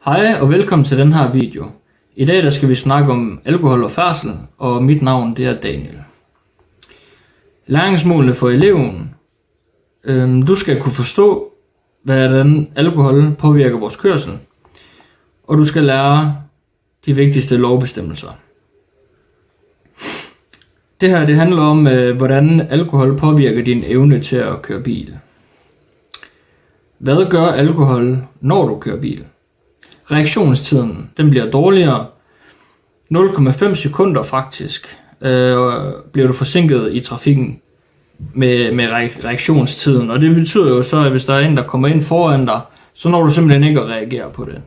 Hej og velkommen til den her video. I dag der skal vi snakke om alkohol og færdsel, og mit navn det er Daniel. Læringsmålene for eleven. Du skal kunne forstå, hvordan alkohol påvirker vores kørsel, og du skal lære de vigtigste lovbestemmelser. Det her det handler om, hvordan alkohol påvirker din evne til at køre bil. Hvad gør alkohol, når du kører bil? Reaktionstiden den bliver dårligere. 0,5 sekunder faktisk bliver du forsinket i trafikken med reaktionstiden. Og det betyder jo så, at hvis der er en, der kommer ind foran dig, så når du simpelthen ikke at reagere på det.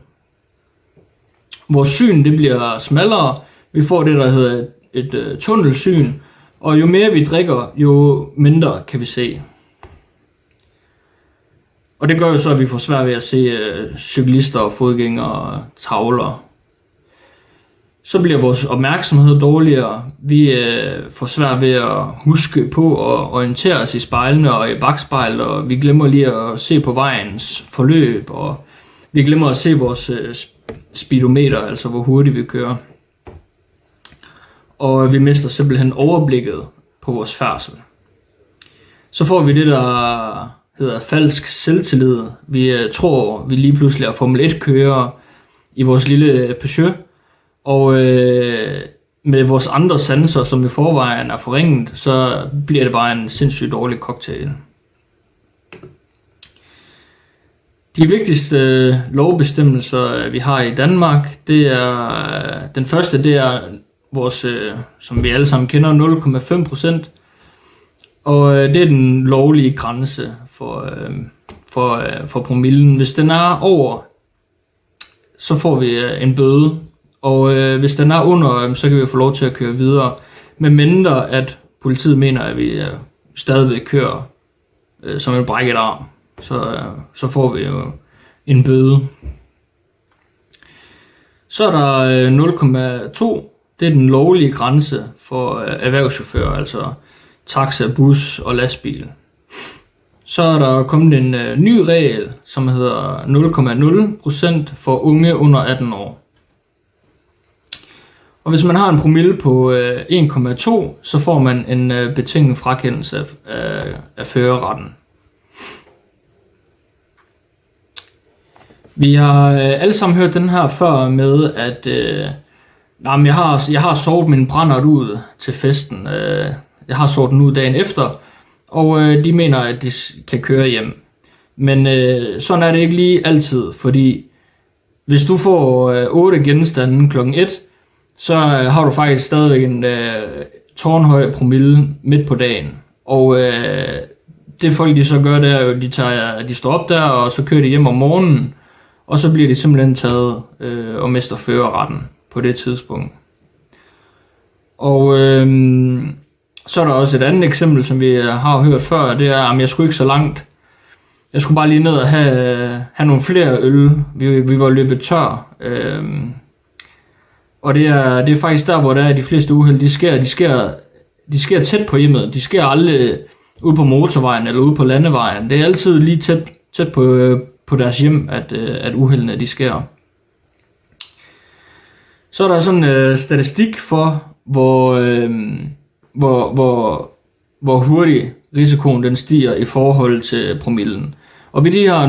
Vores syn det bliver smallere. Vi får det, der hedder et tunnelsyn. Og jo mere vi drikker, jo mindre kan vi se. Og det gør jo så, at vi får svært ved at se cyklister og fodgængere og tavler. Så bliver vores opmærksomhed dårligere. Vi får svært ved at huske på at orientere os i spejlene og i bakspejl, og vi glemmer lige at se på vejens forløb, og vi glemmer at se vores speedometer, altså hvor hurtigt vi kører. Og vi mister simpelthen overblikket på vores færdsel. Så får vi det, der hedder falsk selvtillid. Vi tror, vi lige pludselig er Formel 1-kører i vores lille Peugeot, og med vores andre sanser, som i forvejen er forringet, så bliver det bare en sindssygt dårlig cocktail. De vigtigste lovbestemmelser, vi har i Danmark, det er den første, det er vores, som vi alle sammen kender, 0,5%. Og det er den lovlige grænse for promillen. Hvis den er over, så får vi en bøde. Og hvis den er under, så kan vi få lov til at køre videre. Medmindre at politiet mener, at vi stadigvæk kører som en brækket arm. Så får vi jo en bøde. Så er der 0,2. Det er den lovlige grænse for erhvervschauffører, altså taxa, bus og lastbil. Så er der kommet en ny regel, som hedder 0,0% for unge under 18 år. Og hvis man har en promille på 1,2, så får man en betinget frakendelse af førerretten. Vi har alle sammen hørt den her før med, at jeg har sovet min brændert ud til festen. Jeg har sovet den ud dagen efter, og de mener, at de kan køre hjem. Men sådan er det ikke lige altid, fordi hvis du får 8 genstande klokken 1, så har du faktisk stadigvæk en tårnhøj promille midt på dagen. Og det folk de så gør, det er jo, de står op der, og så kører de hjem om morgenen, og så bliver de simpelthen taget og mister førerretten på det tidspunkt. Og så er der også et andet eksempel, som vi har hørt før, det er, at jeg skulle ikke så langt. Jeg skulle bare lige ned og have nogle flere øl. Vi var løbet tør. Og det er faktisk der, hvor der er de fleste uheld, de sker tæt på hjemmet. De sker aldrig ude på motorvejen eller ude på landevejen. Det er altid lige tæt på deres hjem, at uheldene de sker. Så er der sådan en statistik for, hvor hurtigt risikoen den stiger i forhold til promillen. Og ved de her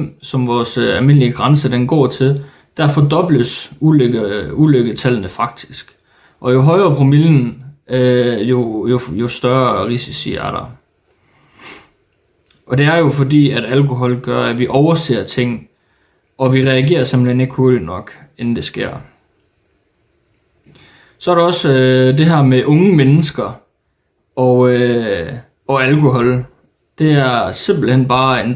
0,5, som vores almindelige grænse den går til, der fordobles ulykketallene faktisk. Og jo højere promillen, jo større risici er der. Og det er jo fordi, at alkohol gør, at vi overser ting, og vi reagerer simpelthen ikke hurtigt nok, inden det sker. Så er der også det her med unge mennesker og alkohol. Det er simpelthen bare en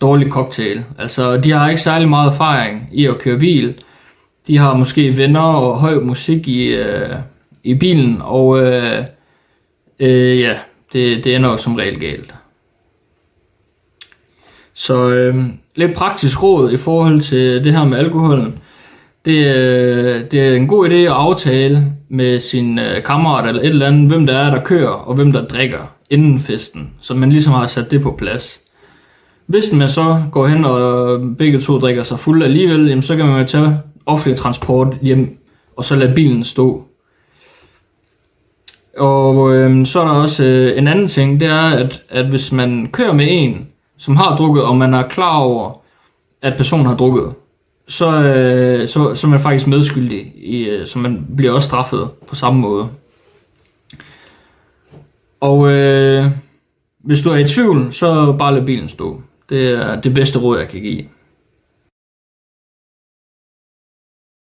dårlig cocktail. Altså, de har ikke særlig meget erfaring i at køre bil. De har måske venner og høj musik i bilen, og det ender jo som regel galt. Så lidt praktisk råd i forhold til det her med alkoholen. Det er en god idé at aftale med sin kammerat eller et eller andet, hvem der er, der kører, og hvem der drikker inden festen, så man ligesom har sat det på plads. Hvis man så går hen og begge to drikker sig fulde alligevel, jamen, så kan man jo tage offentlig transport hjem, og så lade bilen stå. Og så er der også en anden ting, det er, at hvis man kører med en, som har drukket, og man er klar over, at personen har drukket, så er man faktisk medskyldig, så man bliver også straffet på samme måde. Og hvis du er i tvivl, så bare lad bilen stå. Det er det bedste råd, jeg kan give.